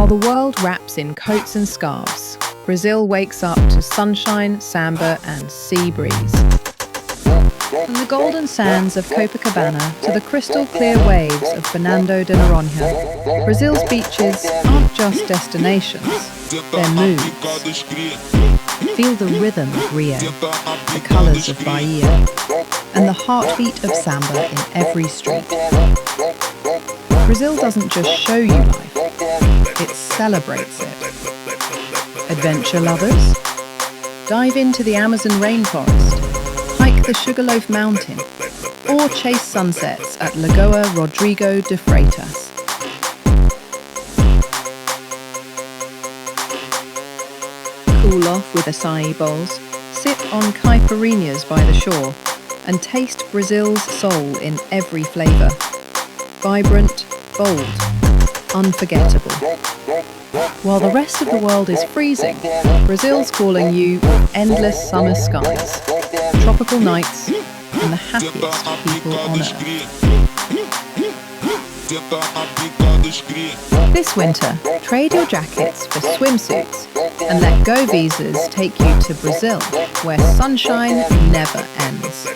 While the world wraps in coats and scarves, Brazil wakes up to sunshine, samba and sea breeze. From the golden sands of Copacabana to the crystal clear waves of Fernando de Noronha, Brazil's beaches aren't just destinations, they're moods. Feel the rhythm of Rio, the colours of Bahia, and the heartbeat of samba in every street. Brazil doesn't just show you life, it celebrates it. Adventure lovers? Dive into the Amazon rainforest, hike the Sugarloaf Mountain, or chase sunsets at Lagoa Rodrigo de Freitas. Cool off with acai bowls, sip on caipirinhas by the shore, and taste Brazil's soul in every flavour. Vibrant, bold, unforgettable. While the rest of the world is freezing, Brazil's calling you endless summer skies, tropical nights, and the happiest people on earth. This winter, trade your jackets for swimsuits and let Go Visas take you to Brazil, where sunshine never ends.